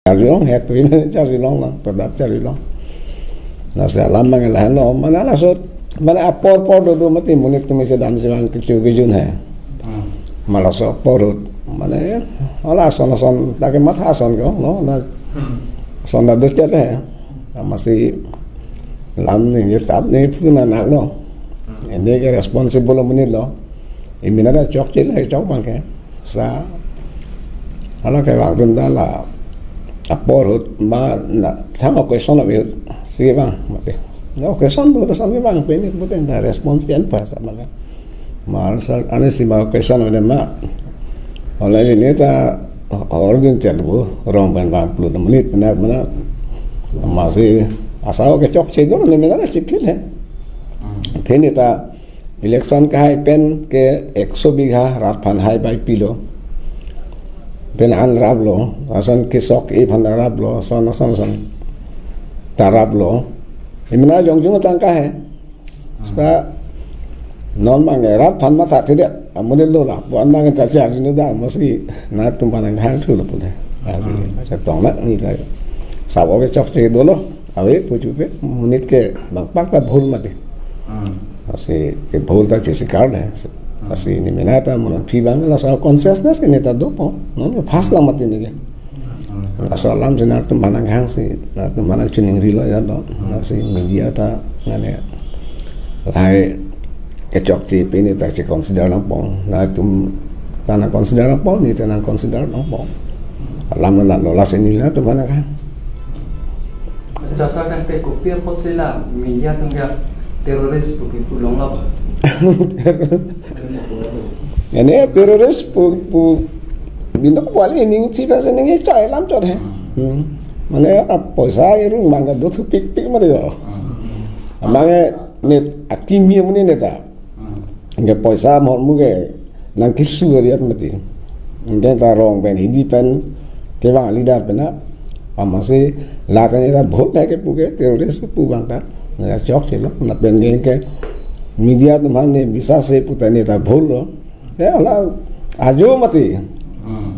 cari long het ini cari long lah, tetap cari long. Nah selam mengelah no mana lah sot mana apor dulu mati munit tu mesti dalam selang kecil kecil he. Malah so porut mana ya, olah son tak kemat hason kau, no, nah son dah dua he, masih lam ni tetap ni pun anak no. Ini ke responsible menit lo. Ini ada cok cil hay cok bangke. Sa kalau kayak waktu dah lah apor ma sama question lebih sige bang mati no question tu sama bang ini bukan dah respons yang pas sama kan mal ane si ma question ada ma oleh ini ta orang jalu orang bang 40 menit benar masih asal ke cok cedor ni mana sikit he ini ta election ka pen ke 100 bighah ratpan hai by pilo Penahan rablo, asan kisok ipan rablo, son tarablo. Imana jong tangka he. Sta non mangerat pan mata tidak, amunil lo lah. Buan mangen cacar ini dah masih nak tumpanang hang tu lah pun. Asli, saya tong nak ni saya. Sawo ke cok cek dulu, awe puju pe munit ke bang pak lah bhul mati. Asli ke bhul tak cesikar deh. Asli ni menata mana pibang lah soal consciousness ni tak dopo, no pas lah mati ni ke. Asal lam jenar tu mana hang si, tu mana cuning rilo ya do, asli media ta ngane. Lai kecok ci ini tak ci consider lampong, nah tu tanah consider lampong ni tanah consider lampong. Lam lah lolas ini lah tu mana hang. Jasa kan te kopi apa sila media tu dia teroris begitu longlap. Ini teroris bintang kuali ini sifat ini cai lam cot he. Mana apa saya rumah mangga dotu pik mana yo. Mangga ni akimia muni ni ta. Enggak poisa mau muge nang kisu dia mati. Enggak ta rong ben hindi pen kewang lidah pena. Masih lakan itu bhot lagi puge teroris pu bangta. Nggak cok sih lo. Nak ben ke media tu mana bisa se putani tak bholo ya lah ajo mati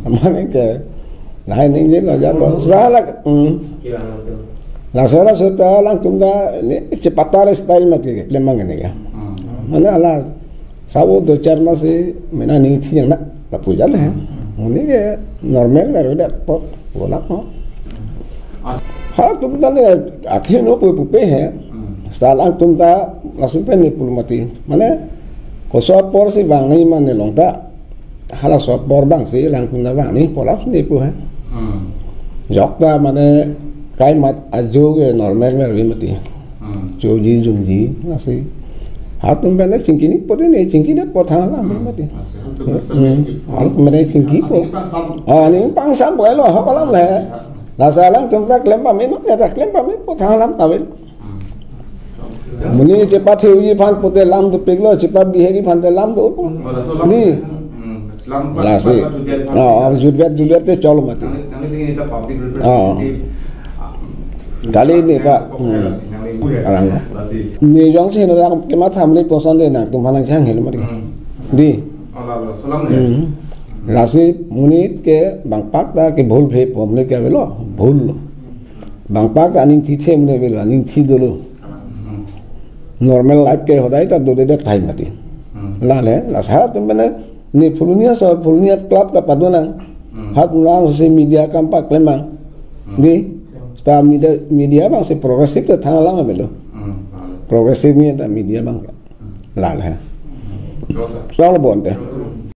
mana ke lain ini lah jalan salah lah salah sudah lang tunda ni cepat style mati lemang ini ya mana lah sawo do charna se mana ni tiang nak tak puja lah ini ke normal lah udah pot bola no ha tunda ni akhir no pupe he Setelah tu tak langsung pen ni puluh mati. Mana? Kosong por si bang ni mana long tak? Halah sopor bang si langsung dah bang ni pola sini pun he. Jok tak mana kai mat ajo ke normal ni mati. Joji jumji nasi. Hatum pen ni cingki ni pote ni cingki ni pot halah mati. Halut mana cingki po? Ni pangsam boleh lo hapalam lah. Lasalang tu tak lempam ni, nak tak lempam ni pot halam tawil. Muni cepat hewi fan pote lam tu peglo cepat biheri fan te lam tu ni lasi judet te cholo mati kali ini tak alang ni jong se no ke matha mli poson de na tum hanang chang hel mati di lasi muni ke bang pak ta ke bhul phe pomle ke belo bhul bang pak ta aning thi the mne belo aning thi dolo normal life ke होता है तो दो दिन टाइम मती लाल है लासा तुम मैंने ने फुलनिया क्लब का पदोना हाथ उलांग से मीडिया का पाक लेमंग di sta media bang se progresif ta thang lang belo progresif ni ta media bang lal hai so bon te